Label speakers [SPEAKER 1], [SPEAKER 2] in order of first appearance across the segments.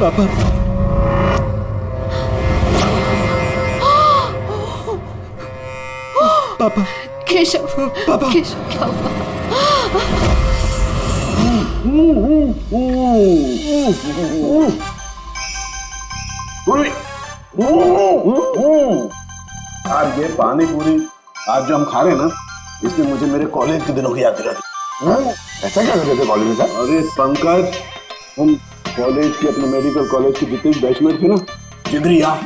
[SPEAKER 1] पापा पापा
[SPEAKER 2] केशव,
[SPEAKER 1] पापा
[SPEAKER 2] केशव क्या हुआ?
[SPEAKER 3] आज ये पानी पूरी आज जो हम खा रहे हैं ना, इसने मुझे मेरे कॉलेज के दिनों की याद दिला दी।
[SPEAKER 4] ऐसा क्या करते थे कॉलेज में सर?
[SPEAKER 3] अरे पंकज, हम कॉलेज के अपने मेडिकल कॉलेज के जितने बैचमेट थे ना, जिगरी यार,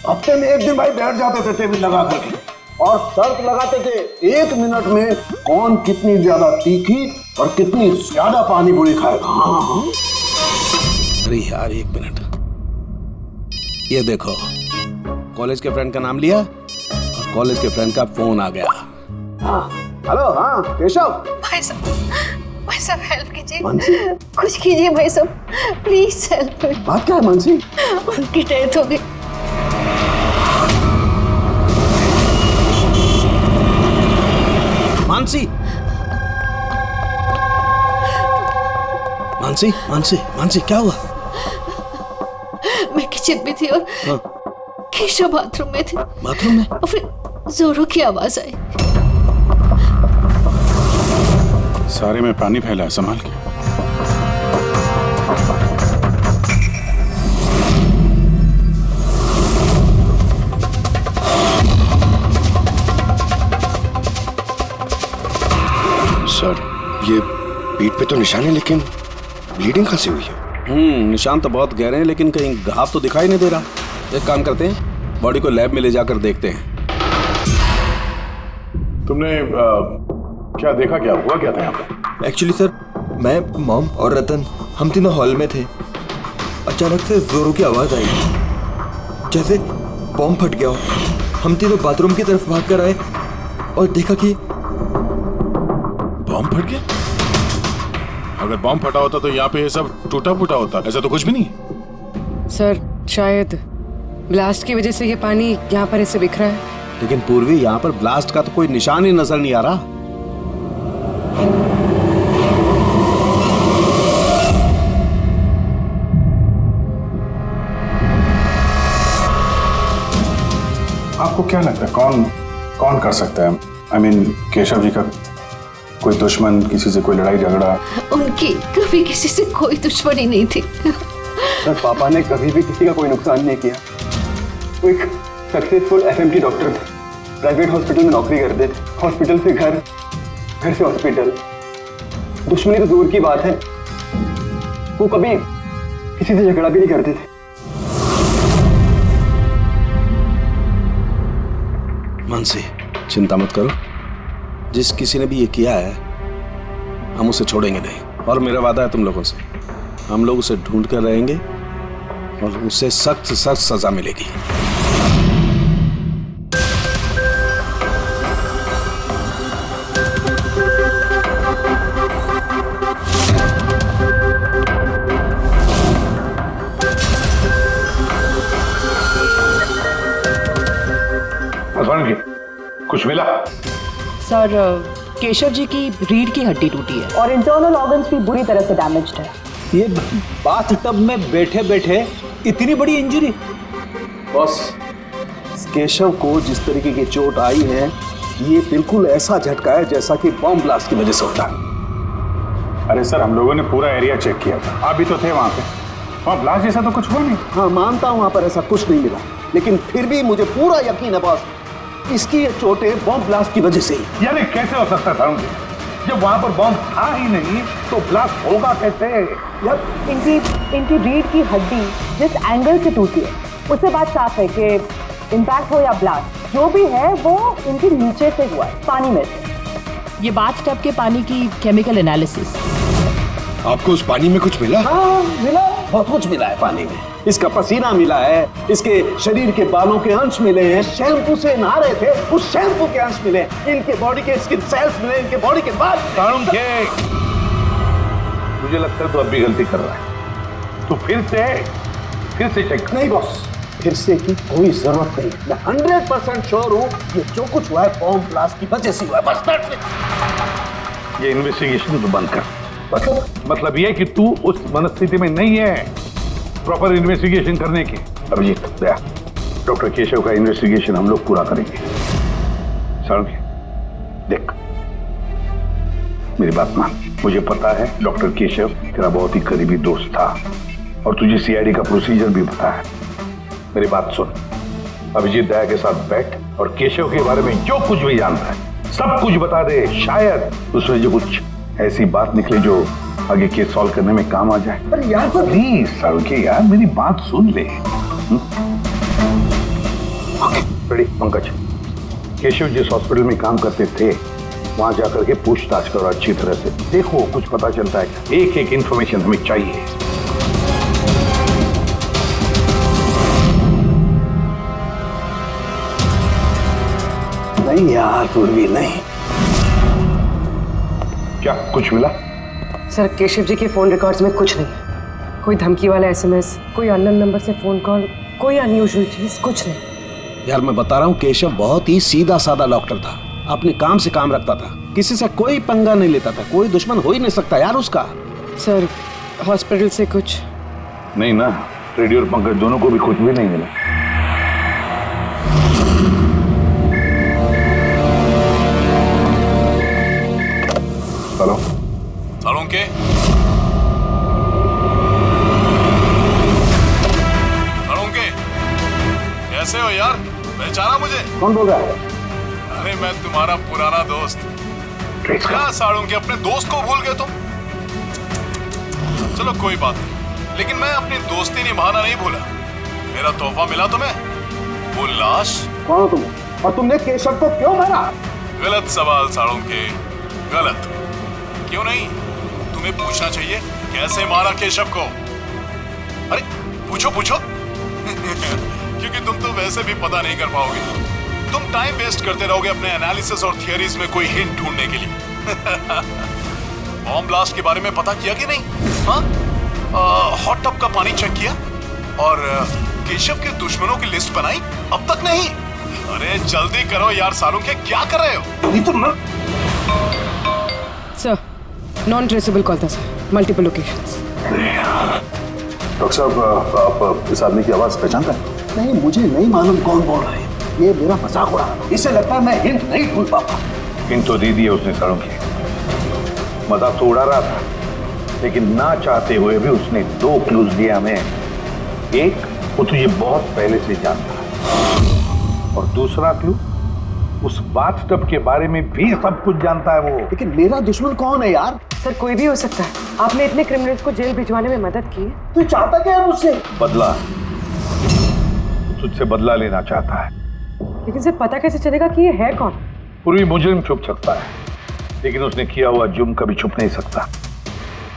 [SPEAKER 3] हफ्ते में एक दिन भाई बैठ जाते थे टेबल लगा करके और शर्त लगाते थे 1 मिनट में कौन कितनी ज्यादा तीखी और कितनी ज्यादा पानी पूरी खाएगा। हाँ।
[SPEAKER 5] अरे यार 1 मिनट, ये देखो कॉलेज के फ्रेंड का नाम लिया और कॉलेज के फ्रेंड का फोन आ गया।
[SPEAKER 3] हाँ हेलो, हाँ केशव।
[SPEAKER 2] भाई साहब हेल्प कीजिए,
[SPEAKER 3] मानसी,
[SPEAKER 2] कुछ कीजिए भाई साहब, प्लीज हेल्प।
[SPEAKER 3] बात क्या है मानसी?
[SPEAKER 2] उनकी डेथ हो गई।
[SPEAKER 5] मानसी, मानसी, मानसी, मानसी क्या हुआ?
[SPEAKER 2] मैं किचन में थी और केशव बाथरूम में थे।
[SPEAKER 5] बाथरूम में?
[SPEAKER 2] और फिर जोरों की आवाज आई।
[SPEAKER 4] सारे में पानी फैला है, संभाल के।
[SPEAKER 6] सर ये पीठ पे तो निशान है, लेकिन ब्लीडिंग कहाँ से हुई है?
[SPEAKER 5] निशान तो बहुत गहरे हैं लेकिन कहीं घाव तो दिखाई नहीं दे रहा। एक काम करते हैं, बॉडी को लैब में ले जाकर देखते हैं।
[SPEAKER 4] तुमने क्या देखा, क्या हुआ, क्या था यहाँ पे?
[SPEAKER 1] एक्चुअली सर, मैं, मॉम और रतन हम तीनों हॉल में थे। अचानक से जोरों की आवाज आई, जैसे बॉम्ब फट गया हो। हम तीनों बाथरूम की तरफ भाग कर आए और देखा कि
[SPEAKER 4] बॉम्ब फट गया? अगर बॉम्ब फटा होता तो यहाँ पे ये सब टूटा फूटा होता, ऐसा तो कुछ भी नहीं।
[SPEAKER 7] सर शायद ब्लास्ट की वजह से ये पानी यहाँ पर ऐसे बिखरा है।
[SPEAKER 5] लेकिन पूर्वी, यहाँ पर ब्लास्ट का तो कोई निशान ही नजर नहीं आ रहा।
[SPEAKER 4] आपको क्या लगता है कौन कर सकता है? आई मीन केशव जी का कोई दुश्मन, किसी से कोई लड़ाई झगड़ा?
[SPEAKER 2] उनकी कभी किसी से कोई दुश्मनी नहीं थी।
[SPEAKER 8] सर पापा ने कभी भी किसी का कोई नुकसान नहीं किया। वो एक सक्सेसफुल एफएमटी डॉक्टर थे, प्राइवेट हॉस्पिटल में नौकरी करते थे। हॉस्पिटल से घर, घर से हॉस्पिटल। दुश्मनी तो दूर की बात है, वो कभी किसी से झगड़ा भी नहीं करते थे।
[SPEAKER 5] मानसी चिंता मत करो, जिस किसी ने भी ये किया है हम उसे छोड़ेंगे नहीं। और मेरा वादा है तुम लोगों से, हम लोग उसे ढूंढ कर रहेंगे और उसे सख्त सख्त सजा मिलेगी।
[SPEAKER 4] कुछ मिला?
[SPEAKER 7] सर केशव जी की रीढ़ की हड्डी टूटी है
[SPEAKER 9] और इंटरनल ऑर्गन्स भी बुरी तरह से डैमेज्ड है।
[SPEAKER 8] ये बाथटब में बैठे बैठे इतनी बड़ी इंजरी?
[SPEAKER 3] बॉस, केशव को जिस तरीके की चोट आई है, ये बिल्कुल ऐसा झटका है जैसा कि बॉम्ब ब्लास्ट की वजह से होता है।
[SPEAKER 4] अरे सर, हम लोगों ने पूरा एरिया चेक किया था, आप भी तो थे वहां पे। वहां ब्लास्ट जैसा तो कुछ हुआ नहीं।
[SPEAKER 3] हाँ मानता हूं वहां पर ऐसा कुछ नहीं मिला, लेकिन फिर भी मुझे पूरा यकीन है बॉस, इसकी ये चोटें बॉम्ब ब्लास्ट की वजह से ही।
[SPEAKER 4] यानी कैसे हो सकता था उनके? जब वहां पर बॉम्ब था ही नहीं तो ब्लास्ट होगा कैसे?
[SPEAKER 3] यार
[SPEAKER 9] इनकी रीढ़ की हड्डी जिस एंगल से टूटी है उससे बात साफ है कि इम्पैक्ट हो या ब्लास्ट, जो भी है वो इनके नीचे से हुआ है, पानी में से।
[SPEAKER 7] ये बाथटब के पानी की केमिकल एनालिसिस।
[SPEAKER 6] आपको उस पानी में कुछ मिला?
[SPEAKER 3] हाँ मिला, बहुत कुछ मिला है पानी में। इसका पसीना मिला है, इसके शरीर के बालों के अंश मिले हैं, शैम्पू से नहा रहे थे उस शैम्पू के अंश मिले, इनके बॉडी के स्किन सेल्स मिले, इनके बॉडी के बाद।
[SPEAKER 4] मुझे लगता है तो अब भी गलती कर रहा है, तो फिर से चेक।
[SPEAKER 3] नहीं बॉस, फिर से की कोई जरूरत नहीं, मैं 100% श्योर हूँ ये जो कुछ हुआ है बॉम्ब ब्लास्ट की वजह से हुआ है, बस।
[SPEAKER 4] ये इन्वेस्टिगेशन तो बंद कर। मतलब ये कि तू उस मनस्थिति में नहीं है,
[SPEAKER 3] प्रॉपर इन्वेस्टिगेशन करने की। अभिजीत दया, डॉक्टर केशव का इन्वेस्टिगेशन हम लोग पूरा करेंगे। सालुंखे देख, मेरी बात मान। मुझे पता है डॉक्टर केशव तेरा बहुत ही करीबी दोस्त था और तुझे सीआईडी का प्रोसीजर भी पता है। मेरी बात सुन, अभिजीत दया के साथ बैठ और केशव के बारे में जो कुछ भी जानता है सब कुछ बता दे। शायद उसमें जो कुछ ऐसी बात निकले जो आगे केस सॉल्व करने में काम आ जाए। अरे यार प्लीज सालुंखे यार, मेरी बात सुन ले। ओके रेडी पंकज, केशव जिस हॉस्पिटल में काम करते थे वहां जाकर के पूछताछ करो अच्छी तरह से। देखो कुछ पता चलता है, एक एक इंफॉर्मेशन हमें चाहिए।
[SPEAKER 5] नहीं यार पूर्वी नहीं।
[SPEAKER 3] क्या कुछ मिला?
[SPEAKER 7] सर केशव जी के फोन रिकॉर्ड्स में कुछ नहीं है। कोई धमकी वाला एसएमएस, कोई अननोन नंबर से फोन कॉल, कोई अनयूजुअल चीज, कुछ नहीं।
[SPEAKER 5] यार मैं बता रहा हूँ केशव बहुत ही सीधा साधा डॉक्टर था, अपने काम से काम रखता था, किसी से कोई पंगा नहीं लेता था, कोई दुश्मन हो ही नहीं सकता यार उसका।
[SPEAKER 7] सर हॉस्पिटल से कुछ
[SPEAKER 3] नहीं ना, रेडियो और पंकज दोनों को भी कुछ भी नहीं मिला। हेलो
[SPEAKER 10] सालुंखे, सालुंखे कैसे हो यार? पहचाना मुझे?
[SPEAKER 3] कौन बोल रहा है?
[SPEAKER 10] अरे मैं तुम्हारा पुराना दोस्त। क्या सालुंखे अपने दोस्त को भूल गए तुम? चलो कोई बात नहीं, लेकिन मैं अपनी दोस्ती निभाना नहीं भूला। मेरा तोहफा मिला तुम्हें, वो लाश।
[SPEAKER 3] कौन हो तुम और तुमने केशव को क्यों मारा?
[SPEAKER 10] गलत सवाल सालुंखे, गलत। क्यों नहीं? तुम्हें पूछना चाहिए कैसे मारा केशव को। अरे पूछो पूछो क्योंकि तुम तो वैसे भी पता नहीं कर पाओगे। तुम टाइम वेस्ट करते रहोगे अपने एनालिसिस और थियरीज में कोई हिंट ढूंढने के लिए। बॉम्ब ब्लास्ट के बारे में पता किया कि नहीं? हाँ, हॉट टब का पानी चेक किया और केशव के दुश्मनों की लिस्ट बनाई? अब तक नहीं। अरे जल्दी करो यार सालुंखे, क्या कर रहे हो?
[SPEAKER 3] नहीं तो मैं...
[SPEAKER 7] सर नॉन ट्रेसेबल कॉल था सर, मल्टीपल लोकेशंस।
[SPEAKER 4] डॉक्टर साहब आप इस आदमी की आवाज पहचानते हैं?
[SPEAKER 3] नहीं, मुझे नहीं मालूम कौन बोल रहा है। ये मेरा मजाक उड़ा रहा है। इससे लगता है मैं हिंट नहीं ढूंढ पाता। हिंट तो दे दिया उसने सालुंखे, मजाक तो उड़ा रहा था, लेकिन ना चाहते हुए भी उसने 2 क्लूज दिया हमें। एक, वो तुझे बहुत पहले से जानता है, और दूसरा क्लू, उस बाथटब के बारे में भी सब कुछ जानता है वो। लेकिन मेरा दुश्मन कौन है यार?
[SPEAKER 7] सर कोई भी हो सकता है। आपने इतने क्रिमिनल्स को जेल भिजवाने में मदद की है।
[SPEAKER 3] तू चाहता क्या है मुझसे? बदला। तुझसे बदला लेना चाहता है।
[SPEAKER 7] लेकिन सर पता कैसे चलेगा कि ये है कौन?
[SPEAKER 3] पूरी मुजरिम छुप सकता है, लेकिन उसने किया हुआ जुर्म कभी छुप नहीं सकता।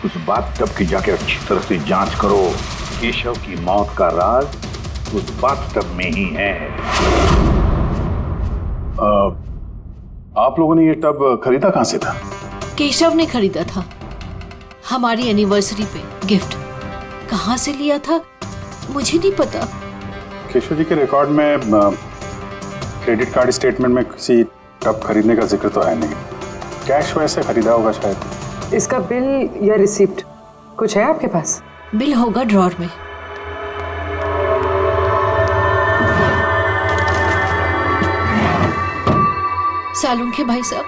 [SPEAKER 3] उस बाथटब की जाके अच्छी तरह से जांच करो। केशव की मौत का राज उस बाथटब में ही है।
[SPEAKER 4] आप लोगों ने ये टब खरीदा कहां से था?
[SPEAKER 2] केशव ने खरीदा था हमारी एनिवर्सरी पे गिफ्ट। कहाँ से लिया था मुझे नहीं पता।
[SPEAKER 4] केशव जी के रिकॉर्ड में क्रेडिट कार्ड स्टेटमेंट में किसी टब खरीदने का जिक्र तो है नहीं। कैश वैसे खरीदा होगा शायद।
[SPEAKER 7] इसका बिल या रिसिप्ट कुछ है आपके पास?
[SPEAKER 2] बिल होगा ड्रॉर में। सालुंखे भाई साहब,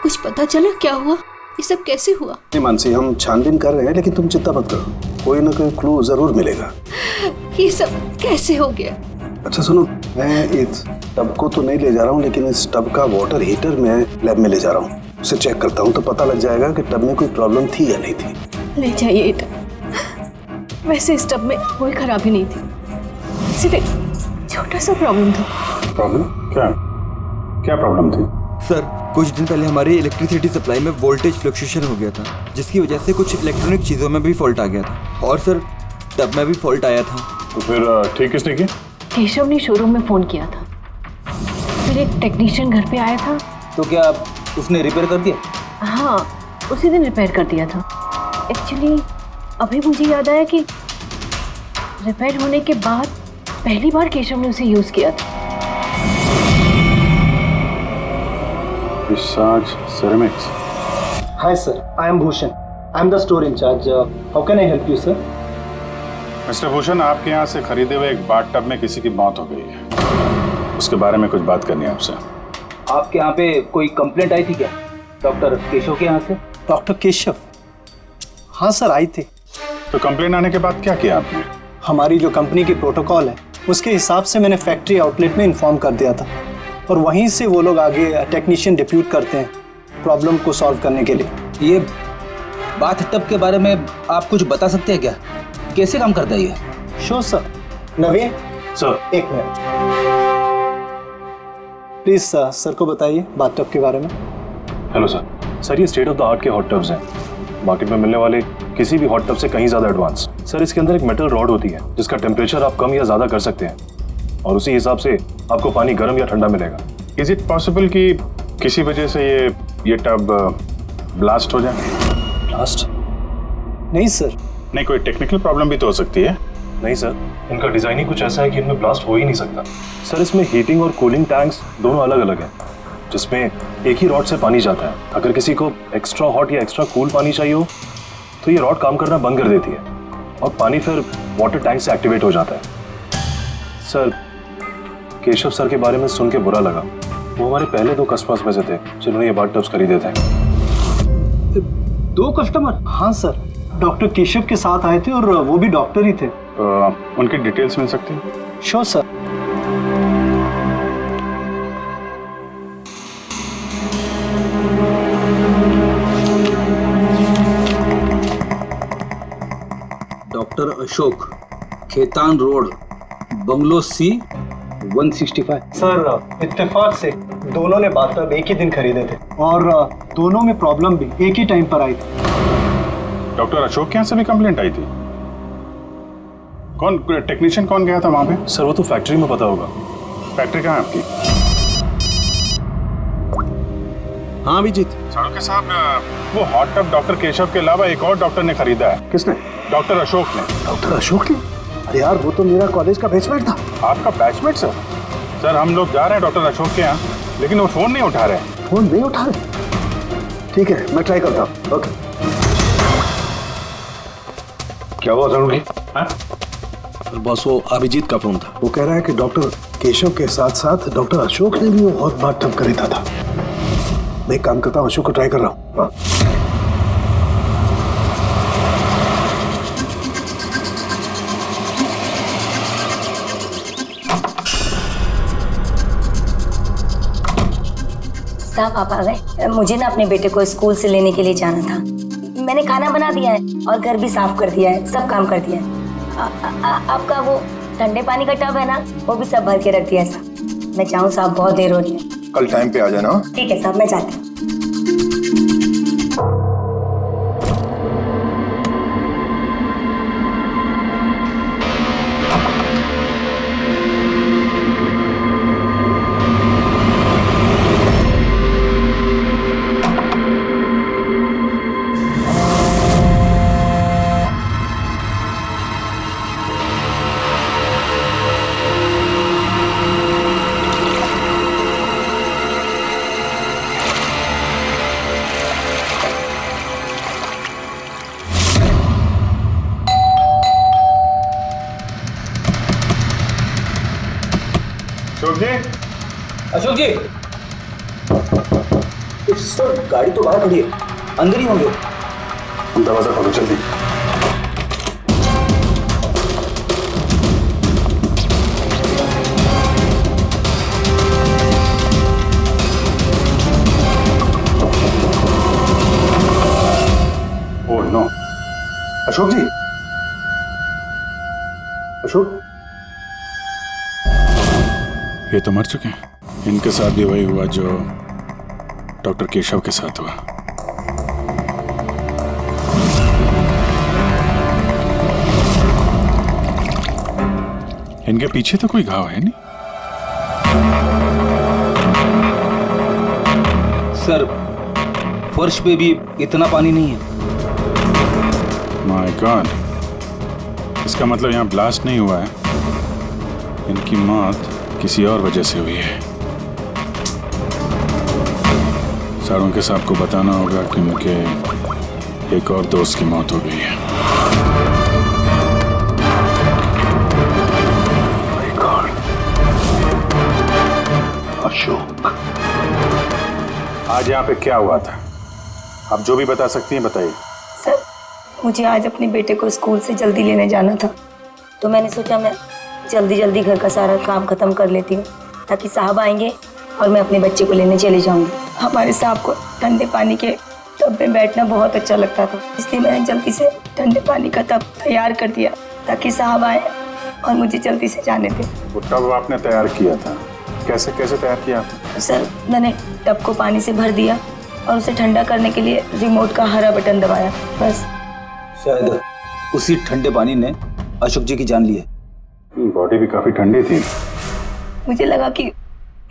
[SPEAKER 2] कुछ पता चला क्या हुआ? ये सब कैसे हुआ?
[SPEAKER 5] नहीं मानसी, हम छानबीन कर रहे हैं, लेकिन तुम चिंता मत करो, कोई ना कोई क्लू जरूर मिलेगा।
[SPEAKER 2] ये सब कैसे हो गया?
[SPEAKER 5] अच्छा सुनो, मैं इस टब को तो नहीं ले जा रहा हूँ, लेकिन इस टब का वाटर हीटर मैं लैब में ले जा रहा हूँ। उसे चेक करता हूँ तो पता लग जाएगा कि टब में कोई प्रॉब्लम थी या नहीं थी।
[SPEAKER 2] ले जाइए ये टब। वैसे इस टब में कोई खराबी नहीं थी, सिर्फ एक छोटा सा प्रॉब्लम था।
[SPEAKER 4] प्रॉब्लम? क्या प्रॉब्लम थी?
[SPEAKER 1] सर कुछ दिन पहले हमारी इलेक्ट्रिसिटी सप्लाई में वोल्टेज फ्लक्चुएशन हो गया था, जिसकी वजह से कुछ इलेक्ट्रॉनिक चीज़ों में भी फॉल्ट आ गया था, और सर टब में भी फॉल्ट आया था।
[SPEAKER 4] तो फिर ठीक किसने किया?
[SPEAKER 2] केशव ने शोरूम में फ़ोन किया था, फिर एक टेक्नीशियन घर पे आया था।
[SPEAKER 8] तो क्या उसने रिपेयर कर दिया?
[SPEAKER 2] हाँ, उसी दिन रिपेयर कर दिया था। एक्चुअली अभी मुझे याद आया कि रिपेयर होने के बाद पहली बार केशव ने उसे यूज़ किया था।
[SPEAKER 4] Visaj Ceramics.
[SPEAKER 8] Hi sir, I am Bhushan. I am the store in charge. How can I help you, sir?
[SPEAKER 4] Mister Bhushan, आपके यहाँ से खरीदे हुए एक बाथ में किसी की मौत हो गई है, उसके बारे में कुछ बात करनी है आपसे।
[SPEAKER 11] आपके यहाँ पे कोई कंप्लेंट आई थी क्या डॉक्टर केशव के यहाँ से?
[SPEAKER 12] डॉक्टर केशव? हाँ सर, आई थी।
[SPEAKER 4] तो कंप्लेंट आने के बाद क्या किया आपने?
[SPEAKER 12] हमारी जो कंपनी की प्रोटोकॉल है उसके हिसाब से मैंने फैक्ट्री आउटलेट में इन्फॉर्म कर दिया था, और वहीं से वो लोग आगे टेक्नीशियन डिप्यूट करते हैं प्रॉब्लम को सॉल्व करने के लिए।
[SPEAKER 11] ये बाथ टब के बारे में आप कुछ बता सकते हैं क्या? कैसे काम करता है ये?
[SPEAKER 12] Sure sir. नवीन
[SPEAKER 4] सर,
[SPEAKER 12] एक मिनट प्लीज सर को बताइए बाथ टब के बारे में।
[SPEAKER 13] हेलो सर, ये स्टेट ऑफ द आर्ट के हॉट टब्स हैं, मार्केट में मिलने वाले किसी भी हॉट टब से कहीं ज़्यादा एडवांस। सर, इसके अंदर एक मेटल रॉड होती है जिसका टेम्परेचर आप कम या ज़्यादा कर सकते हैं, और उसी हिसाब से आपको पानी गर्म या ठंडा मिलेगा।
[SPEAKER 4] इज इट पॉसिबल कि किसी वजह से ये टब ब्लास्ट हो जाए?
[SPEAKER 12] ब्लास्ट? नहीं सर।
[SPEAKER 4] नहीं, कोई टेक्निकल प्रॉब्लम भी तो हो सकती है।
[SPEAKER 13] नहीं सर, इनका डिज़ाइन ही कुछ ऐसा है कि इनमें ब्लास्ट हो ही नहीं सकता। सर, इसमें हीटिंग और कूलिंग टैंक्स दोनों अलग अलग हैं, जिसमें एक ही रॉड से पानी जाता है। अगर किसी को एक्स्ट्रा हॉट या एक्स्ट्रा कूल पानी चाहिए हो तो ये रॉड काम करना बंद कर देती है और पानी फिर वाटर टैंक से एक्टिवेट हो जाता है। सर, केशव सर के बारे में सुन के बुरा लगा। वो हमारे पहले 2 कस्टमर्स में से थे जिन्होंने ये बाथ टब्स खरीदे थे।
[SPEAKER 11] 2 कस्टमर?
[SPEAKER 12] हाँ सर, डॉक्टर केशव के साथ आए थे और वो भी डॉक्टर ही थे।
[SPEAKER 4] उनकी डिटेल्स मिल सकती है?
[SPEAKER 12] Sure sir.
[SPEAKER 11] Doctor Ashok, Khetan road, bungalow C 165।
[SPEAKER 12] Sir, इत्तेफाक से दोनों ने बाथ टब एक ही दिन खरीदे थे और दोनों में प्रॉब्लम भी एक ही टाइम पर आई थी।
[SPEAKER 4] डॉक्टर अशोक के यहाँ से भी कंप्लेंट आई थी? कौन टेक्नीशियन कौन गया था वहां पे?
[SPEAKER 13] सर, वो तो फैक्ट्री में पता होगा।
[SPEAKER 4] फैक्ट्री कहाँ है आपकी?
[SPEAKER 5] हाँ अभिजीत।
[SPEAKER 4] साड़ू के साहब, वो हॉट टब डॉक्टर केशव के अलावा एक और डॉक्टर ने खरीदा है।
[SPEAKER 3] किसने?
[SPEAKER 4] डॉक्टर अशोक ने।
[SPEAKER 3] डॉक्टर अशोक ने? अरे यार, वो तो मेरा कॉलेज का बैचमेट था।
[SPEAKER 4] आपका बैचमेट सर? सर, हम लोग जा रहे हैं डॉक्टर अशोक के यहाँ, लेकिन वो फोन नहीं उठा रहे।
[SPEAKER 3] फोन नहीं उठा रहे? ठीक है, मैं ट्राई करता हूँ। ओके।
[SPEAKER 13] क्या हुआ साड़ू जी?
[SPEAKER 5] बस वो अभिजीत का फोन था।
[SPEAKER 3] वो कह रहा है कि डॉक्टर केशव के साथ साथ डॉक्टर अशोक ने भी वो हॉट बाथ टब खरीदा था। मैं एक काम करता हूँ, अशोक को ट्राई कर रहा हूँ।
[SPEAKER 14] साहब, आप आ गए? मुझे ना अपने बेटे को स्कूल से लेने के लिए जाना था। मैंने खाना बना दिया है और घर भी साफ कर दिया है, सब काम कर दिया है। आपका वो ठंडे पानी का टब है ना, वो भी सब भर के रख दिया है साहब। मैं चाहूँ साहब, बहुत देर हो रही है।
[SPEAKER 6] कल टाइम पे आ जाना।
[SPEAKER 14] ठीक है साहब, मैं जाती हूँ।
[SPEAKER 11] अशोक जी, सर गाड़ी तो बाहर खड़ी है, अंदर ही होंगे।
[SPEAKER 13] दरवाजा खोलो जल्दी।
[SPEAKER 4] ओह नो,
[SPEAKER 3] अशोक जी, अशोक,
[SPEAKER 4] ये तो मर चुके हैं। इनके साथ भी वही हुआ जो डॉक्टर केशव के साथ हुआ। इनके पीछे तो कोई घाव है नहीं?
[SPEAKER 11] सर, फर्श पे भी इतना पानी नहीं है।
[SPEAKER 4] माय गॉड, इसका मतलब यहाँ ब्लास्ट नहीं हुआ है, इनकी मौत किसी और वजह से हुई है। सारों के साहब को बताना होगा कि उनके एक और दोस्त की मौत हो गई है।
[SPEAKER 10] अशोक।
[SPEAKER 4] आज यहाँ पे क्या हुआ था? आप जो भी बता सकती हैं बताइए।
[SPEAKER 14] सर, मुझे आज अपने बेटे को स्कूल से जल्दी लेने जाना था, तो मैंने सोचा मैं जल्दी जल्दी घर का सारा काम खत्म कर लेती हूँ ताकि साहब आएंगे और मैं अपने बच्चे को लेने चली जाऊंगी। हमारे साहब को ठंडे पानी के टब में बैठना बहुत अच्छा लगता था, इसलिए मैंने जल्दी से ठंडे पानी का टब तैयार कर दिया ताकि साहब आए और मुझे जल्दी से जाने दें।
[SPEAKER 4] वो टब आपने तैयार किया था, कैसे कैसे तैयार किया आपने?
[SPEAKER 14] सर, मैंने टब को पानी से भर दिया और उसे ठंडा करने के लिए रिमोट का हरा बटन दबाया, बस।
[SPEAKER 11] शायद उसी ठंडे पानी ने अशोक जी की जान ली है।
[SPEAKER 4] बॉडी भी काफी ठंडी थी।
[SPEAKER 14] मुझे लगा कि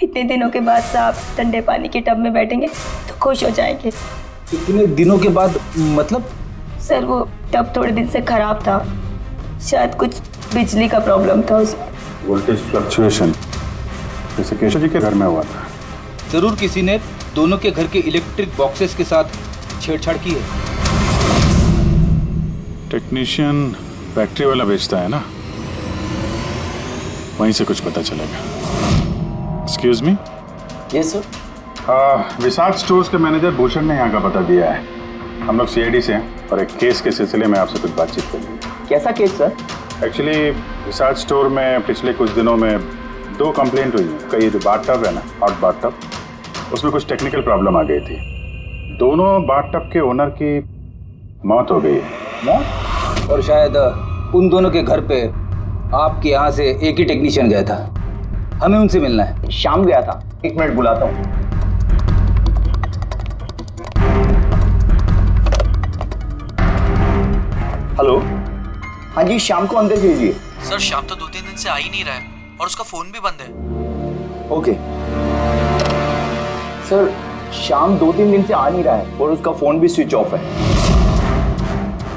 [SPEAKER 14] इतने दिनों के बाद साहब ठंडे पानी के टब में बैठेंगे तो खुश हो जाएंगे।
[SPEAKER 11] इतने दिनों के बाद मतलब?
[SPEAKER 14] सर, वो टब थोड़े दिन से खराब था, शायद कुछ बिजली का प्रॉब्लम था उसमें।
[SPEAKER 4] वोल्टेज फ्लक्चुएशन, जैसे केशव जी के घर में हुआ था।
[SPEAKER 11] जरूर किसी ने दोनों के घर के इलेक्ट्रिक बॉक्सेस के साथ छेड़छाड़ की है।
[SPEAKER 4] टेक्नीशियन बैटरी वाला बेचता है ना, वहीं से कुछ पता चलेगा। Excuse me.
[SPEAKER 11] Yes sir.
[SPEAKER 4] Vishal stores के मैनेजर भूषण ने यहाँ का पता दिया है। हम लोग सीआईडी से हैं और एक केस के सिलसिले में आपसे कुछ बातचीत करेंगे।
[SPEAKER 11] कैसा केस सर?
[SPEAKER 4] एक्चुअली विशाल स्टोर में पिछले कुछ दिनों में 2 कंप्लेंट हुई हैं। कई जो बाथटब है ना, हॉट बाथटब, उसमें कुछ टेक्निकल प्रॉब्लम आ गई थी। दोनों बाथटब के ओनर की मौत हो गई है।
[SPEAKER 11] मौत? और शायद उन दोनों के घर पे आपके यहाँ से एक ही टेक्नीशियन गया था। हमें उनसे मिलना है।
[SPEAKER 8] शाम गया था, 1 मिनट बुलाता हूँ। हेलो, हाँ जी, शाम को अंदर भेजिए।
[SPEAKER 15] सर, शाम तो 2-3 दिन से आ ही नहीं रहा है और उसका फोन भी बंद है।
[SPEAKER 8] ओके सर, शाम 2-3 दिन से आ नहीं रहा है और उसका फोन भी स्विच ऑफ है।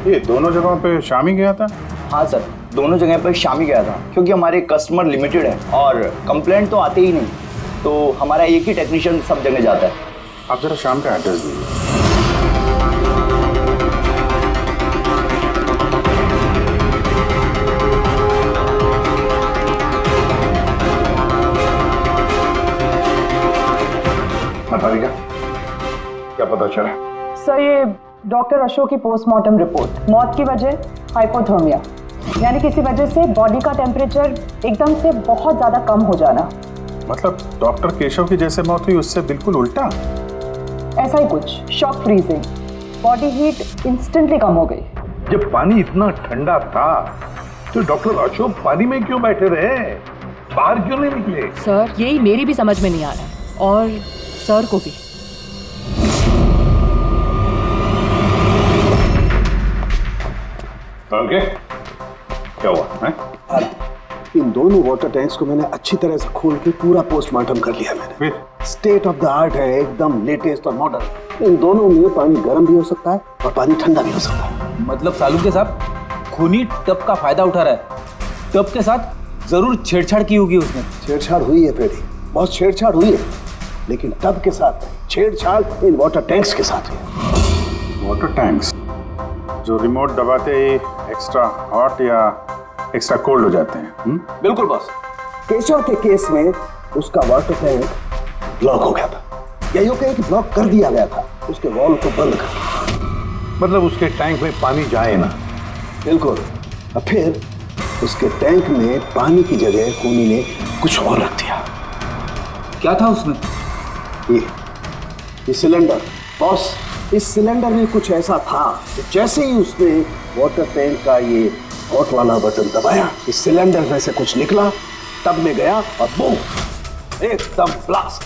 [SPEAKER 4] ये दोनों जगहों पे शाम ही गया था?
[SPEAKER 8] हाँ सर, दोनों जगह पर शाम ही गया था, क्योंकि हमारे कस्टमर लिमिटेड है और कंप्लेंट तो आते ही नहीं, तो हमारा एक ही टेक्नीशियन सब जगह जाता है।
[SPEAKER 4] आप जरा शाम का एड्रेस दीजिए। बताइएगा क्या पता चला?
[SPEAKER 9] सर, ये डॉक्टर अशोक की पोस्टमार्टम रिपोर्ट, मौत की वजह हाइपोथर्मिया, यानी किसी वजह से बॉडी का टेम्परेचर एकदम से बहुत ज्यादा कम हो जाना।
[SPEAKER 4] मतलब डॉक्टर केशव की जैसे मौत हुई उससे बिल्कुल उल्टा?
[SPEAKER 9] ऐसा ही कुछ, shock freezing, body heat instantly कम हो गई।
[SPEAKER 10] जब पानी इतना ठंडा था तो डॉक्टर अशोक पानी में क्यों बैठे रहे, बाहर क्यों नहीं निकले?
[SPEAKER 9] सर, यही मेरी भी समझ में नहीं आ रहा है और सर को भी।
[SPEAKER 10] ओके, क्या हुआ है?
[SPEAKER 3] इन दोनों वाटर टैंक्स को मैंने अच्छी तरह से खोल के पूरा पोस्टमार्टम कर लिया मैंने। स्टेट ऑफ द आर्ट है, एकदम लेटेस्ट और मॉडर्न। इन दोनों में पानी गर्म भी हो सकता है और पानी ठंडा भी हो सकता है।
[SPEAKER 11] मतलब सालू के साथ खूनी टब का फायदा उठा रहा है। टब के साथ जरूर छेड़छाड़ की होगी उसने।
[SPEAKER 3] छेड़छाड़ हुई है फ्रेडी, बहुत छेड़छाड़ हुई है, लेकिन टब के साथ नहीं, छेड़छाड़ इन वाटर टैंक्स के साथ है।
[SPEAKER 4] वाटर टैंक्स जो रिमोट दबाते ही एक्स्ट्रा हॉट या एक्स्ट्रा कोल्ड हो जाते हैं।
[SPEAKER 11] बिल्कुल बॉस।
[SPEAKER 3] केशव के केस में उसका वाटर टैंक ब्लॉक हो गया था, या यूं कहें कि ब्लॉक कर दिया गया था, उसके वॉल को बंद कर।
[SPEAKER 10] मतलब उसके टैंक में पानी जाए ना?
[SPEAKER 3] बिल्कुल। और फिर उसके टैंक में पानी की जगह खूनी ने कुछ और रख दिया।
[SPEAKER 11] क्या था उसमें?
[SPEAKER 3] ये सिलेंडर बॉस, इस सिलेंडर में कुछ ऐसा था कि जैसे ही उसने वाटर टैंक का ये हॉट वाला बटन दबाया, इस सिलेंडर में से कुछ निकला, टब में गया और बूम, एकदम ब्लास्ट।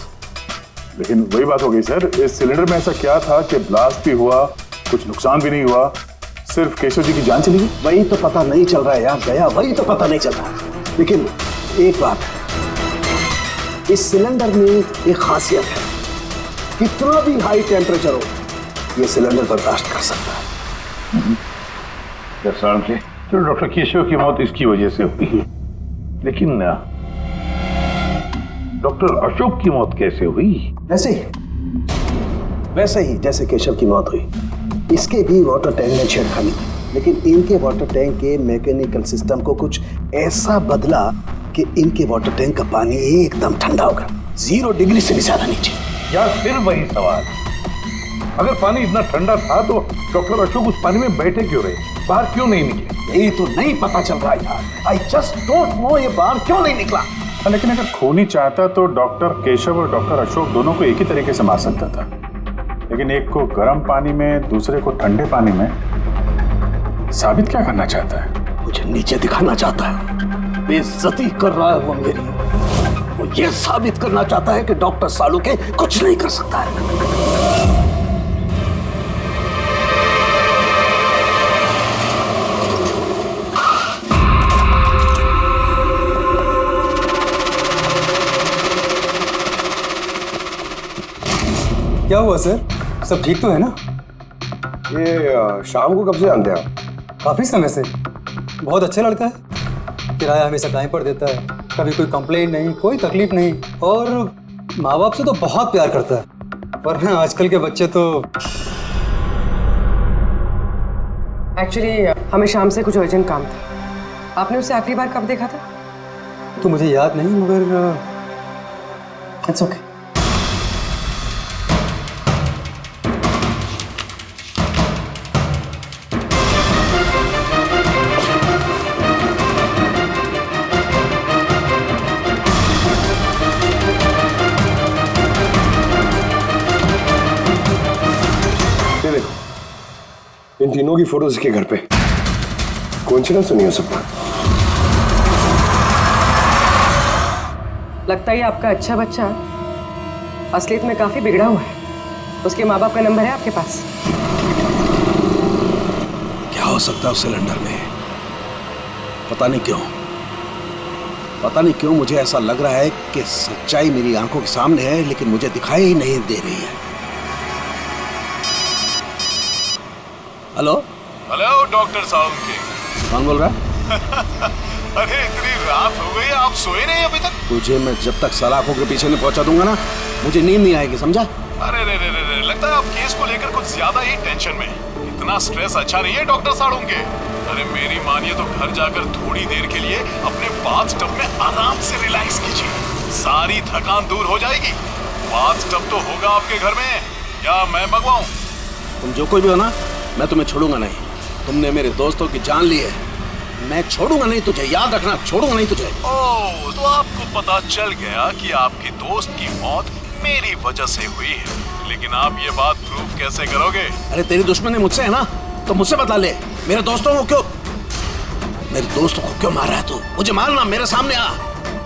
[SPEAKER 4] लेकिन वही बात हो गई सर, इस सिलेंडर में ऐसा क्या था कि ब्लास्ट भी हुआ, कुछ नुकसान भी नहीं हुआ, सिर्फ केशव जी की जान चली गई?
[SPEAKER 3] वही तो पता नहीं चल रहा है यार गया, वही तो पता नहीं चल रहा है। लेकिन एक बात है, इस सिलेंडर में एक खासियत है, कितना भी हाई टेम्परेचर हो ये सिलेंडर बर्दाश्त कर सकता है।
[SPEAKER 10] तो डॉक्टर केशव की मौत इसकी वजह से हुई है, लेकिन डॉक्टर अशोक की मौत कैसे हुई?
[SPEAKER 3] वैसे ही जैसे केशव की मौत हुई, इसके भी वाटर टैंक में छेड़खानी की, लेकिन इनके वाटर टैंक के मैकेनिकल सिस्टम को कुछ ऐसा बदला कि इनके वाटर टैंक का पानी एकदम ठंडा हो गया।
[SPEAKER 5] 0 डिग्री से भी ज्यादा नीचे।
[SPEAKER 16] यार फिर वही सवाल, अगर पानी इतना ठंडा था तो डॉक्टर अशोक उस पानी में बैठे क्यों रहे, बाहर क्यों नहीं निकले?
[SPEAKER 5] यही तो नहीं पता चल रहा यार। आई जस्ट डोंट नो ये बाहर क्यों नहीं निकला।
[SPEAKER 4] लेकिन अगर खूनी चाहता तो डॉक्टर केशव और डॉक्टर अशोक दोनों को एक ही तरीके से मार सकता था, लेकिन एक को गर्म पानी में दूसरे को ठंडे पानी में। साबित क्या करना चाहता है?
[SPEAKER 5] मुझे नीचे दिखाना चाहता है, बेइज्जती कर रहा है वो मेरी। वो ये साबित करना चाहता है कि डॉक्टर सालुके कुछ नहीं कर सकता है।
[SPEAKER 8] क्या हुआ सर, सब ठीक तो है ना?
[SPEAKER 6] ये शाम को कब से जानते हैं आप?
[SPEAKER 8] काफी समय से। बहुत अच्छा लड़का है, किराया हमेशा टाइम पर देता है, कभी कोई कंप्लेंट नहीं, कोई तकलीफ नहीं, और माँ बाप से तो बहुत प्यार करता है। वरना आजकल के बच्चे तो।
[SPEAKER 7] एक्चुअली हमें शाम से कुछ अर्जेंट काम था। आपने उसे आखिरी बार कब देखा था?
[SPEAKER 8] तो मुझे याद नहीं, मगर इट्स ओके।
[SPEAKER 6] इन तीनों की फोटोज के घर पे। कोइंसिडेंस तो नहीं हो सकता।
[SPEAKER 7] लगता है आपका अच्छा बच्चा असलियत में काफी बिगड़ा हुआ है। उसके माँ बाप का नंबर है आपके पास?
[SPEAKER 5] क्या हो सकता है उस सिलेंडर में? पता नहीं क्यों मुझे ऐसा लग रहा है कि सच्चाई मेरी आंखों के सामने है, लेकिन मुझे दिखाई ही नहीं दे रही है। हेलो
[SPEAKER 10] डॉक्टर साहब के।
[SPEAKER 5] कौन बोल रहा है?
[SPEAKER 10] अरे इतनी रात हो गई, आप सोए नहीं अभी तक?
[SPEAKER 5] तुझे मैं जब तक सलाखों के पीछे नहीं पहुंचा दूंगा ना, मुझे नींद नहीं आएगी, समझा?
[SPEAKER 10] अरे रे, लगता है आप केस को लेकर कुछ ज्यादा ही टेंशन में। इतना स्ट्रेस अच्छा नहीं है डॉक्टर साहब के। अरे मेरी मानिए तो घर जाकर थोड़ी देर के लिए अपने बाथटब में आराम से रिलैक्स कीजिए, सारी थकान दूर हो जाएगी। बाथटब तो होगा आपके घर में, या मैं मंगवाऊं?
[SPEAKER 5] तुम जो कोई भी हो ना, मैं तुम्हें छोड़ूंगा नहीं। तुमने मेरे दोस्तों की जान ली है, मैं छोड़ूंगा नहीं तुझे, याद रखना, छोड़ूंगा नहीं तुझे।
[SPEAKER 10] ओह, तो आपको पता चल गया कि आपके दोस्त की मौत मेरी वजह से हुई है, लेकिन आप ये बात प्रूव कैसे करोगे?
[SPEAKER 5] अरे तेरी दुश्मनी मुझसे है ना, तो मुझसे बता ले। मेरे दोस्तों को क्यों मार रहा है तू? मुझे मारना, मेरे सामने आ।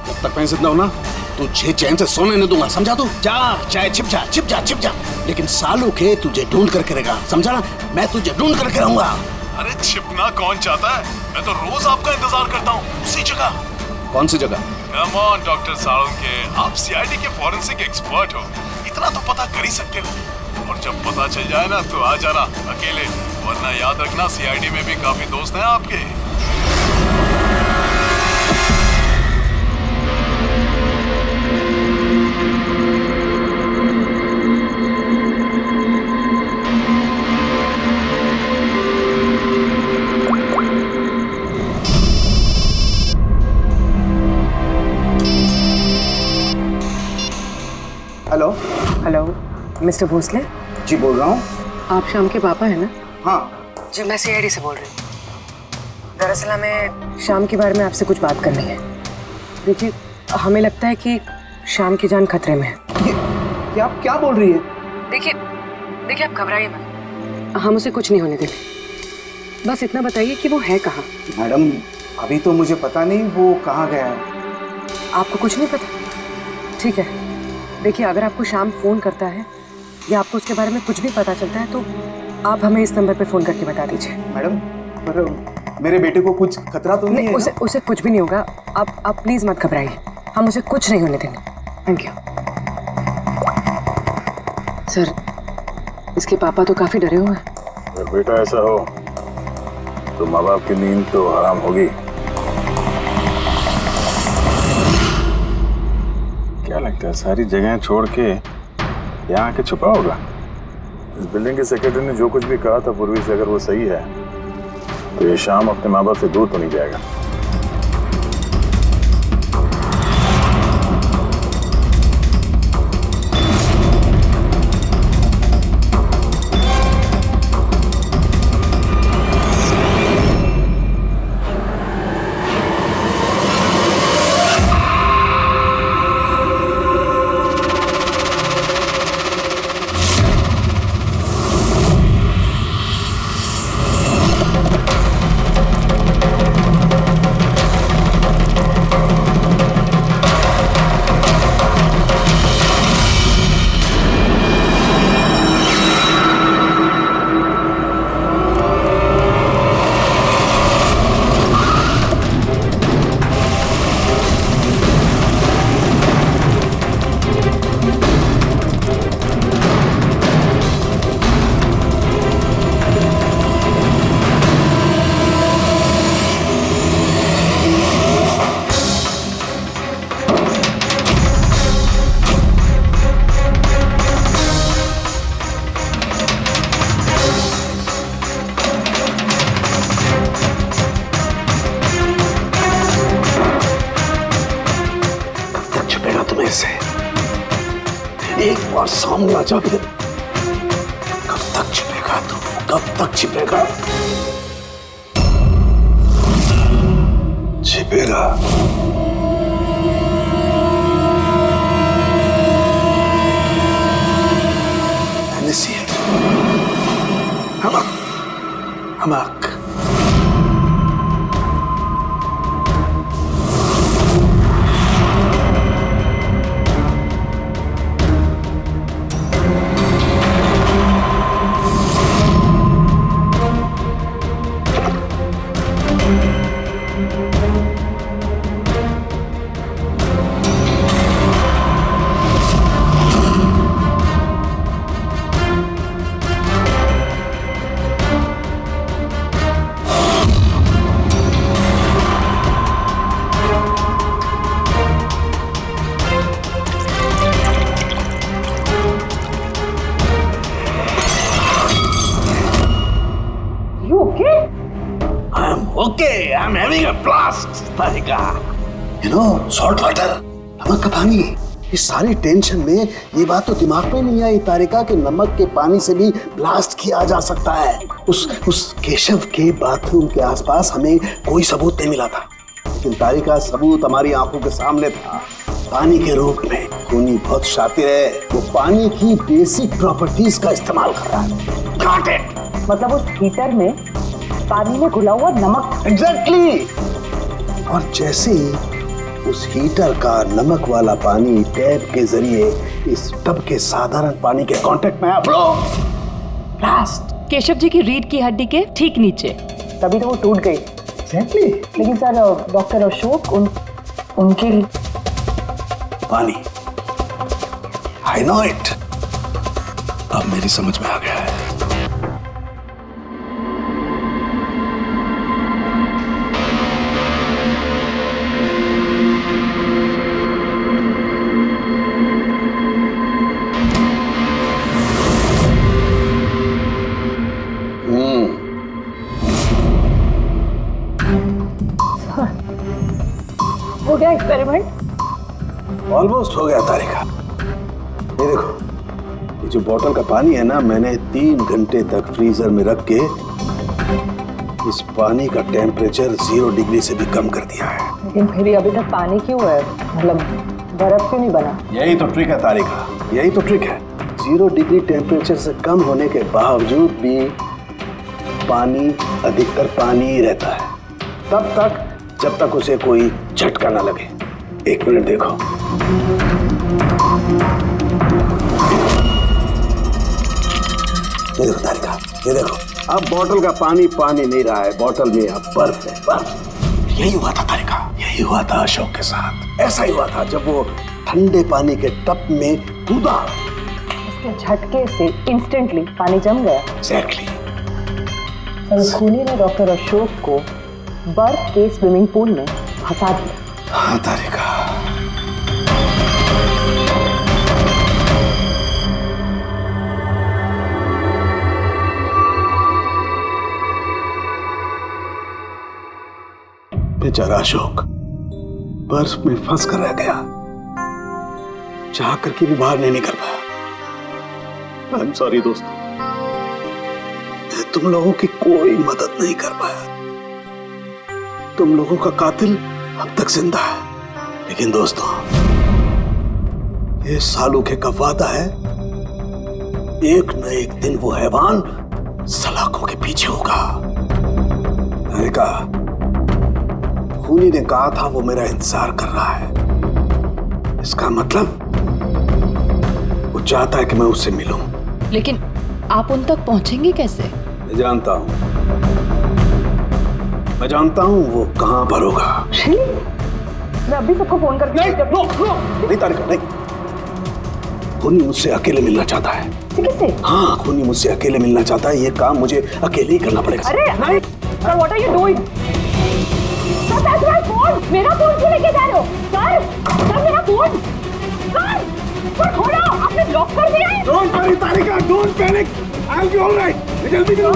[SPEAKER 5] जब तक मैं जिंदा हूं ना, तुझे चैन से सोने नहीं दूंगा, समझा तू? जा, चाहे छिप जा, लेकिन सालू के तुझे ढूंढ करके रहेगा, समझा ना? मैं तुझे ढूंढ करके रहूंगा।
[SPEAKER 10] अरे छिपना कौन चाहता है? मैं तो रोज आपका इंतजार करता हूँ, उसी जगह।
[SPEAKER 5] कौन सी जगह?
[SPEAKER 10] कम ऑन डॉक्टर सालुंके के, आप सीआईडी के फॉरेंसिक एक्सपर्ट हो, इतना तो पता कर ही सकते हो। और जब पता चल जाए ना तो आ जाना अकेले, वरना याद रखना सीआईडी में भी काफी दोस्त हैं आपके।
[SPEAKER 7] Hello mister Bhosle?
[SPEAKER 3] जी बोल रहा हूँ।
[SPEAKER 7] आप शाम के पापा हैं ना?
[SPEAKER 3] हाँ
[SPEAKER 7] जी, मैं सीआईडी से बोल रही हूँ। दरअसल हमें शाम के बारे में आपसे कुछ बात करनी है। देखिए, हमें लगता है कि शाम की जान खतरे में है।
[SPEAKER 3] ये आप क्या बोल रही है?
[SPEAKER 7] देखिए आप घबराइए मत, हम उसे कुछ नहीं होने देंगे। बस इतना बताइए कि वो है कहाँ?
[SPEAKER 3] मैडम अभी तो मुझे पता नहीं वो कहाँ गया है।
[SPEAKER 7] आपको कुछ नहीं पता? ठीक है, देखिए अगर आपको शाम फ़ोन करता है या आपको उसके बारे में कुछ भी पता चलता है तो आप हमें इस नंबर पे फ़ोन करके बता दीजिए।
[SPEAKER 3] मैडम पर मेरे बेटे को कुछ खतरा तो नहीं है?
[SPEAKER 7] उसे कुछ भी नहीं होगा। आप प्लीज़ मत घबराइए, हम उसे कुछ नहीं होने देंगे। Thank you sir. इसके पापा तो काफ़ी डरे हुए हैं।
[SPEAKER 4] अगर बेटा ऐसा हो तो माँ बाप की नींद तो हराम होगी। क्या लगता है सारी जगह छोड़ के यहाँ आके छुपा होगा? इस बिल्डिंग के सेक्रेटरी ने जो कुछ भी कहा था पूर्वी से, अगर वो सही है तो ये शाम अपने माँ बाप से दूर तो नहीं जाएगा।
[SPEAKER 5] बार सामने आ जा फिर कब तक छिपेगा तू, कब तक छिपेगा? छिपेगा। हमक
[SPEAKER 12] Okay, I'm having a blast, Tarika. You know, salt water, नमक का पानी। इस सारी टेंशन में ये बात तो दिमाग में नहीं आई तारिका कि नमक के पानी से भी ब्लास्ट किया जा सकता है। उस केशव के बाथरूम के आसपास हमें कोई सबूत नहीं मिला था, लेकिन तारिका सबूत हमारी आंखों के सामने था, पानी के रूप में। खूनी बहुत शातिर है, वो पानी की बेसिक प्रॉपर्टीज का इस्तेमाल कर रहा है। Got it?
[SPEAKER 9] मतलब उस हीटर में पानी में घुला हुआ नमक।
[SPEAKER 12] एग्जैक्टली। और जैसे ही उस हीटर का नमक वाला पानी टैप के जरिए इस टब के साधारण पानी के कांटेक्ट में आया, ब्लास्ट।
[SPEAKER 17] केशव जी की रीढ़ की हड्डी के ठीक नीचे।
[SPEAKER 9] तभी तो वो टूट गई।
[SPEAKER 12] एग्जैक्टली।
[SPEAKER 9] लेकिन सर डॉक्टर अशोक उनके
[SPEAKER 12] पानी, आई नो इट। अब मेरी समझ में आ गया है।
[SPEAKER 9] हो गया एक्सपेरिमेंट?
[SPEAKER 12] ऑलमोस्ट हो गया तारिका। ये देखो, ये जो बोतल का पानी है ना, मैंने 3 घंटे तक फ्रीजर में रख के इस पानी का टेम्परेचर 0 डिग्री से भी कम कर दिया है।
[SPEAKER 9] लेकिन फिर भी अभी तक पानी क्यों है? मतलब बर्फ क्यों नहीं बना?
[SPEAKER 12] यही तो ट्रिक है तारिका, यही तो ट्रिक है। 0 डिग्री टेम्परेचर से कम होने के बावजूद भी पानी अधिकतर पानी ही रहता है, तब तक जब तक उसे कोई झटका ना लगे। 1 मिनट देखो, ये देखो तारिका, ये देखो, अब बोतल का पानी पानी नहीं रहा है, बोतल में अब बर्फ है, बर्फ। यही हुआ था तारिका, यही हुआ था अशोक के साथ। ऐसा ही हुआ था जब वो ठंडे पानी के टब में कूदा,
[SPEAKER 9] उसके झटके से इंस्टेंटली पानी जम गया।
[SPEAKER 12] एग्जैक्टली।
[SPEAKER 9] खूनी ने डॉक्टर अशोक को बर्फ के स्विमिंग पूल में फंसा दिया।
[SPEAKER 12] हाँ तारिका। बेचारा अशोक बर्फ में फंस कर रह गया, चाह करके भी बाहर नहीं निकल पाया। आई एम सॉरी दोस्तों, तुम लोगों की कोई मदद नहीं कर पाया। तुम लोगों का कातिल अब तक जिंदा है, लेकिन दोस्तों ये सालूखे का वादा है, एक न एक दिन वो हैवान सलाखों के पीछे होगा। मैंने कहा, खूनी ने कहा था वो मेरा इंतजार कर रहा है, इसका मतलब वो चाहता है कि मैं उससे मिलूं।
[SPEAKER 17] लेकिन आप उन तक पहुंचेंगे कैसे?
[SPEAKER 12] मैं जानता हूं, मैं जानता हूं वो कहां पर होगा।
[SPEAKER 9] मैं अभी सबको फोन करके
[SPEAKER 12] नहीं तारिका, नहीं। खूनी मुझसे अकेले मिलना चाहता है।
[SPEAKER 9] किससे?
[SPEAKER 12] हाँ, खूनी मुझसे अकेले मिलना चाहता है, ये काम मुझे अकेले ही करना पड़ेगा।
[SPEAKER 9] अरे नहीं, sir what are you doing? Sir phone, मेरा फोन क्यों लेके जा रहे हो? सर मेरा फोन, सर खोलो, आपने लॉक कर दिया है।
[SPEAKER 12] Don't worry Tarika, don't panic, I will be alright. जल्दी करो।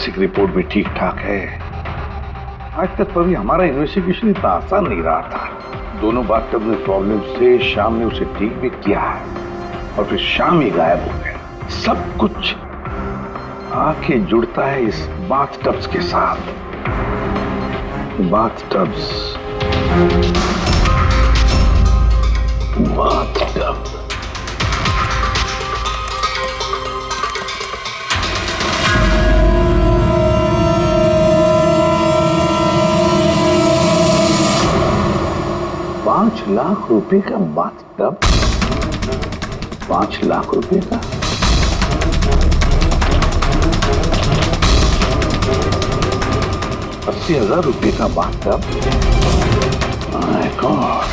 [SPEAKER 16] फॉरेंसिक रिपोर्ट भी ठीक ठाक है। आज तक कभी हमारा इन्वेस्टिगेशन इतना आसान नहीं रहा था। दोनों बाथटब में प्रॉब्लम से शाम ने उसे ठीक भी किया है और फिर शाम ही गायब हो गया। सब कुछ आके जुड़ता है इस बाथटब्स के साथ। बाथटब्स, बाथटब। ₹5,00,000 का बाथटब, 5 लाख रुपए का। ₹80,000 का बाथटब। माय गॉड,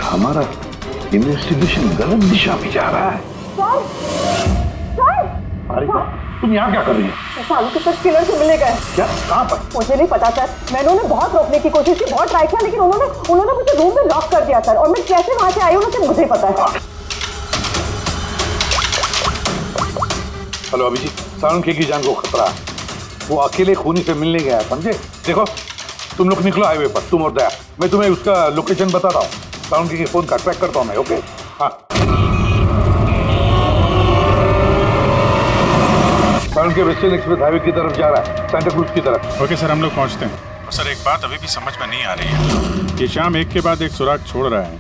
[SPEAKER 16] हमारा इन्वेस्टिगेशन गलत दिशा में जा रहा है। अरे तुम यहाँ क्या कर रही हो?
[SPEAKER 9] सालू के साथ किलर से मिले गए।
[SPEAKER 16] क्या? कहाँ पर?
[SPEAKER 9] मुझे नहीं पता सर, मैंने उन्हें बहुत रोकने की कोशिश की, बहुत ट्राई किया, लेकिन उन्होंने मुझे रूम में लॉक कर दिया सर। और मैं कैसे वहां से आई हूँ ना, मुझे पता है।
[SPEAKER 16] हेलो अभिजीत, सालुंके की जान को खतरा है। वो अकेले खूनी से मिलने गया है, समझे? देखो तुम लोग निकलो हाईवे पर, तुम और दया। मैं तुम्हें उसका लोकेशन बताता हूँ। सालुंके के फोन का ट्रैक करता हूँ मैं। ओके? हाँ। सालुंके वेस्टर्न एक्सप्रेस हाईवे की तरफ जा रहा है, सांता क्रूज की तरफ।
[SPEAKER 4] ओके सर, हम लोग पहुंचते हैं। सर एक बात अभी भी समझ में नहीं आ रही है कि शाम एक के बाद एक सुराग छोड़ रहा है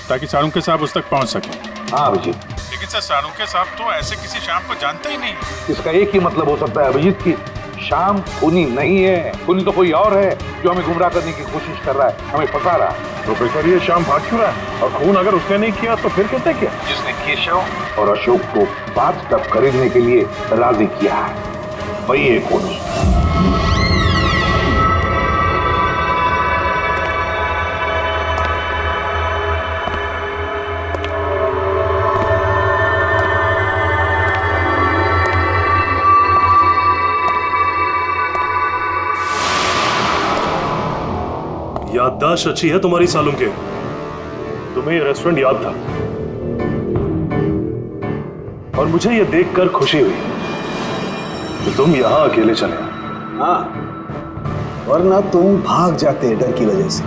[SPEAKER 4] ताकि सालुंके साहब उस तक पहुंच सके।
[SPEAKER 16] हाँ अभिजीत,
[SPEAKER 4] लेकिन सर सालुंके साहब तो ऐसे किसी शाम को जानते ही नहीं।
[SPEAKER 16] इसका एक ही मतलब हो सकता है अभिजीत की शाम खूनी नहीं है, खूनी तो कोई और है जो हमें गुमराह करने की कोशिश कर रहा है, हमें फंसा रहा है।
[SPEAKER 13] प्रोफेसर ये शाम भाग क्यों रहा है? और खून अगर उसने नहीं किया तो फिर किसने किया?
[SPEAKER 16] जिसने केशव और अशोक को बाथटब खरीदने के लिए राजी किया है, वही है खूनी।
[SPEAKER 13] याददाश्त अच्छी है तुम्हारी सालुंके। तुम्हें ये रेस्टोरेंट याद था और मुझे ये देखकर खुशी हुई कि तुम यहां अकेले चले।
[SPEAKER 12] हाँ, वरना तुम भाग जाते डर की वजह से।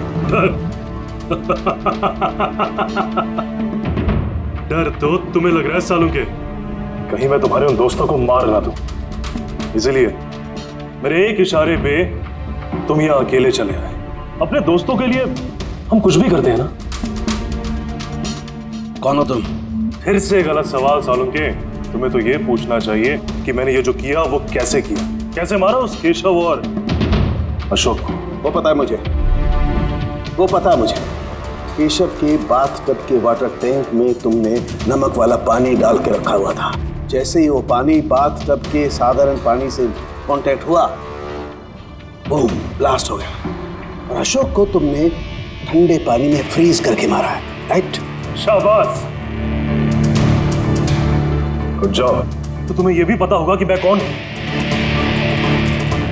[SPEAKER 13] डर तो तुम्हें लग रहा है सालुंके, कहीं मैं तुम्हारे उन दोस्तों को मार ना दूं, इसलिए मेरे एक इशारे पे तुम यहां अकेले चले आए। अपने दोस्तों के लिए हम कुछ भी करते हैं ना।
[SPEAKER 5] कौन हो तुम?
[SPEAKER 13] फिर से गलत सवाल सालुंके। तुम्हें तो ये पूछना चाहिए कि मैंने ये जो किया वो कैसे किया, कैसे मारा उस केशव और अशोक को।
[SPEAKER 12] वो पता है मुझे, वो पता है मुझे। केशव के बाथटब के वाटर टैंक में तुमने नमक वाला पानी डाल के रखा हुआ था। जैसे ही वो पानी बाथटब के साधारण पानी से कांटेक्ट हुआ, बूम, ब्लास्ट हो गया। और अशोक को तुमने ठंडे पानी में फ्रीज करके मारा है, राइट?
[SPEAKER 13] शाबाश। Good job. तो तुम्हें यह भी पता होगा कि मैं कौन हूं?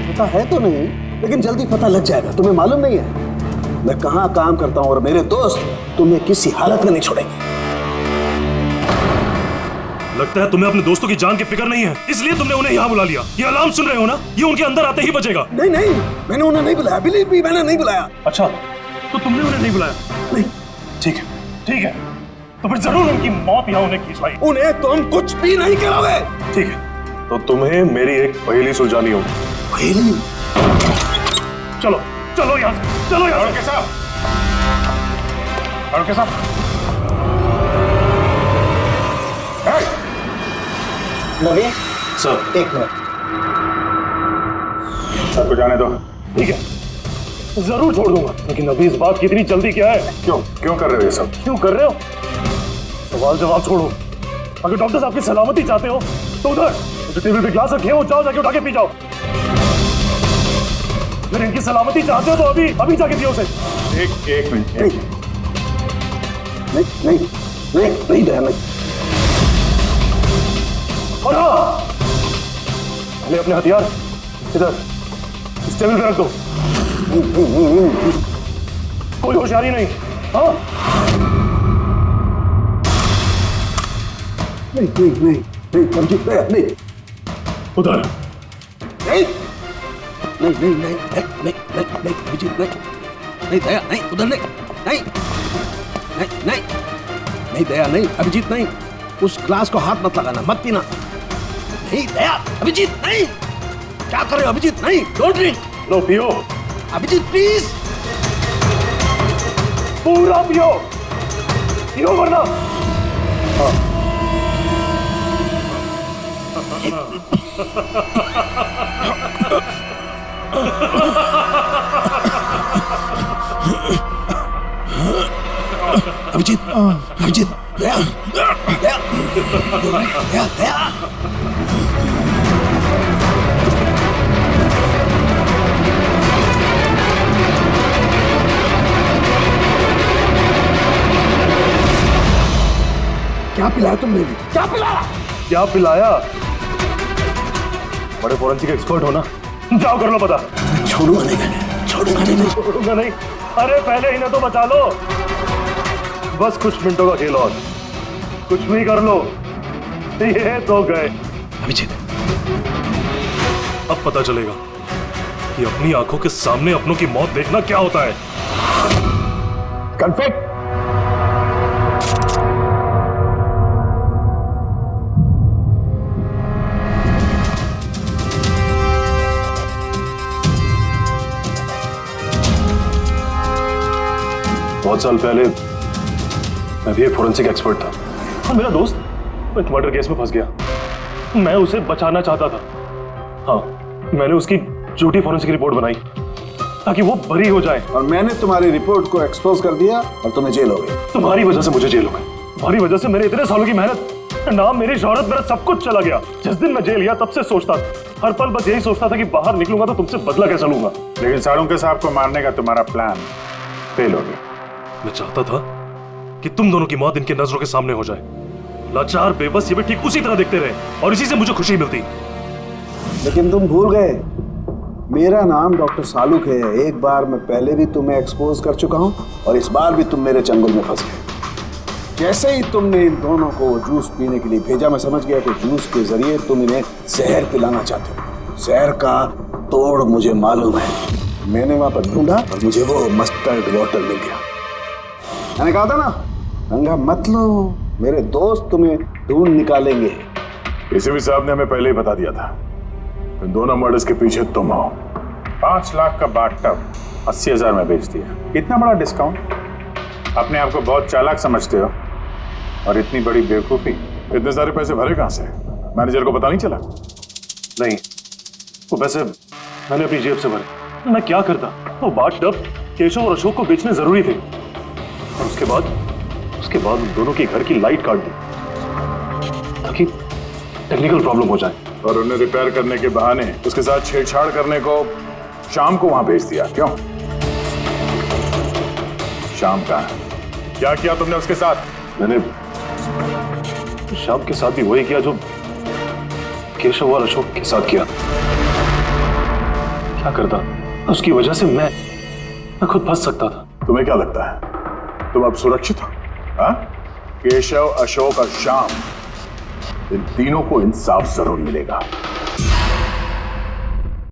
[SPEAKER 12] पता है तो नहीं, लेकिन जल्दी पता लग जाएगा। तुम्हें मालूम नहीं है मैं कहाँ काम करता हूं, और मेरे दोस्त तुम्हें किसी हालत में नहीं छोड़ेंगे।
[SPEAKER 13] लगता है तुम्हें अपने दोस्तों की जान की फिक्र नहीं है, इसलिए तुमने उन्हें यहाँ बुला लिया। ये अलार्म सुन रहे हो ना, ये उनके अंदर आते ही बजेगा।
[SPEAKER 12] नहीं नहीं, मैंने उन्हें नहीं बुलाया, बिलीव मी, मैंने नहीं बुलाया।
[SPEAKER 13] अच्छा, तो तुमने उन्हें नहीं बुलाया?
[SPEAKER 12] नहीं।
[SPEAKER 13] ठीक है, ठीक है, तो फिर जरूर उनकी मौत यहाँ उन्हें खींचवाई।
[SPEAKER 12] उन्हें तुम कुछ भी नहीं करोगे।
[SPEAKER 13] ठीक है, तो तुम्हें मेरी एक पहेली सुलझानी होगी।
[SPEAKER 12] पहेली?
[SPEAKER 13] चलो चलो यहाँ से, चलो यहाँ से।
[SPEAKER 4] साहब,
[SPEAKER 8] नवीन
[SPEAKER 13] सर,
[SPEAKER 8] एक मिनट।
[SPEAKER 4] सबको जाने दो।
[SPEAKER 13] ठीक है, जरूर छोड़ दूंगा, लेकिन अभी इस बात की इतनी जल्दी क्या है?
[SPEAKER 4] क्यों कर रहे हो ये सब?
[SPEAKER 13] क्यों कर रहे हो? सवाल जवाब छोड़ो। अगर डॉक्टर साहब की सलामती चाहते हो तो उधर जो टेबल पे ग्लास रखे हो जाओ, जाके उठा के पी जाओ। अगर इनकी सलामती चाहते हो तो अभी अभी जाके पियो उसे।
[SPEAKER 4] एक मिनट।
[SPEAKER 12] नहीं नहीं नहीं नहीं दया, नहीं।
[SPEAKER 13] और हाँ, पहले अपने हथियार इधर इस टेबल पे रख दो। कोई होशियारी नहीं। हाँ,
[SPEAKER 12] नहीं नहीं नहीं नहीं, समझी? नहीं।
[SPEAKER 13] उधर
[SPEAKER 5] नहीं नहीं नहीं नहीं नहीं नहीं नहीं अभिजीत नहीं नहीं दया नहीं उधर नहीं नहीं नहीं नहीं नहीं दया नहीं अभिजीत नहीं उस ग्लास को हाथ मत लगाना मत पीना नहीं दया अभिजीत नहीं क्या कर रहे हो अभिजीत नहीं डोंट ड्रिंक
[SPEAKER 13] लो पियो
[SPEAKER 5] अभिजीत प्लीज
[SPEAKER 13] पूरा पियो पियो वरना
[SPEAKER 5] अभिजीत अभिजीत दया दया दया दया क्या पिलाया तुमने भी क्या पिलाया
[SPEAKER 13] क्या पिलाया बड़े फॉरेंसिक एक्सपर्ट हो ना जाओ कर लो पता
[SPEAKER 5] छोड़ूंगा नहीं
[SPEAKER 13] छोड़ूंगा नहीं अरे पहले इन्हें तो बचा लो बस कुछ मिनटों का खेल और कुछ भी कर लो ये तो गए
[SPEAKER 5] अभिजीत
[SPEAKER 13] अब पता चलेगा कि अपनी आंखों के सामने अपनों की मौत देखना क्या होता है
[SPEAKER 3] कन्फेक्ट
[SPEAKER 13] बहुत साल पहले मैं भी एक फोरेंसिक एक्सपर्ट था और मेरा दोस्त एक मर्डर केस में फंस गया मैं उसे बचाना चाहता था हाँ मैंने उसकी झूठी फोरेंसिक रिपोर्ट बनाई ताकि वो बरी हो जाए
[SPEAKER 3] और मैंने तुम्हारी रिपोर्ट को एक्सपोज कर दिया और तुम्हें जेल हो गई
[SPEAKER 13] तुम्हारी वजह से मुझे जेल हो गई तुम्हारी वजह से मेरे इतने सालों की मेहनत नाम मेरी शोहरत मेरा सब कुछ चला गया जिस दिन मैं जेल गया तब से सोचता था हर पल बस यही सोचता था कि बाहर निकलूंगा तो तुमसे बदला कैसे लूंगा
[SPEAKER 4] लेकिन साळुंके साहब को मारने का तुम्हारा प्लान फेल हो गया
[SPEAKER 13] मैं चाहता था कि तुम दोनों की मौत इनके नजरों के सामने हो जाए लाचार बेबस ये भी ठीक उसी तरह देखते रहे और इसी से मुझे खुशी मिलती
[SPEAKER 3] लेकिन तुम भूल गए मेरा नाम डॉक्टर सालुक है एक बार मैं पहले भी तुम्हें एक्सपोज कर चुका हूं और इस बार भी तुम मेरे चंगुल में फंस गए जैसे ही तुमने इन दोनों को जूस पीने के लिए भेजा मैं समझ गया कि जूस के जरिए तुम इन्हें जहर पिलाना चाहते हो जहर का तोड़ मुझे मालूम है मैंने वहां पर ढूंढा और मुझे वो मस्टर्ड वाटर मिल गया मैंने कहा था ना पंगा मत लो मेरे दोस्त तुम्हें ढूंढ निकालेंगे
[SPEAKER 4] इसी भी साहब ने हमें पहले ही बता दिया था इन दोनों मर्डर्स के पीछे तुम हो 5 लाख का बाथटब 80,000 में बेच दिया इतना बड़ा डिस्काउंट अपने आप को बहुत चालाक समझते हो और इतनी बड़ी बेवकूफी इतने सारे पैसे भरे कहां से मैनेजर को पता नहीं चला
[SPEAKER 13] नहीं वो पैसे मैंने अपनी जेब से भरे मैं क्या करता वो बाथटब केशव और अशोक को बेचने जरूरी थे और उसके बाद उन दोनों के घर की लाइट काट दी ताकि टेक्निकल प्रॉब्लम हो जाए
[SPEAKER 4] और उन्हें रिपेयर करने के बहाने उसके साथ छेड़छाड़ करने को शाम को वहां भेज दिया क्यों शाम का क्या किया तुमने उसके साथ
[SPEAKER 13] मैंने शाम के साथ भी वही किया जो केशव और अशोक के साथ किया क्या करता उसकी वजह से मैं खुद फंस सकता था
[SPEAKER 4] तुम्हें क्या लगता है तुम अब सुरक्षित हो हाँ? केशव अशोक और श्याम इन तीनों को इंसाफ जरूर मिलेगा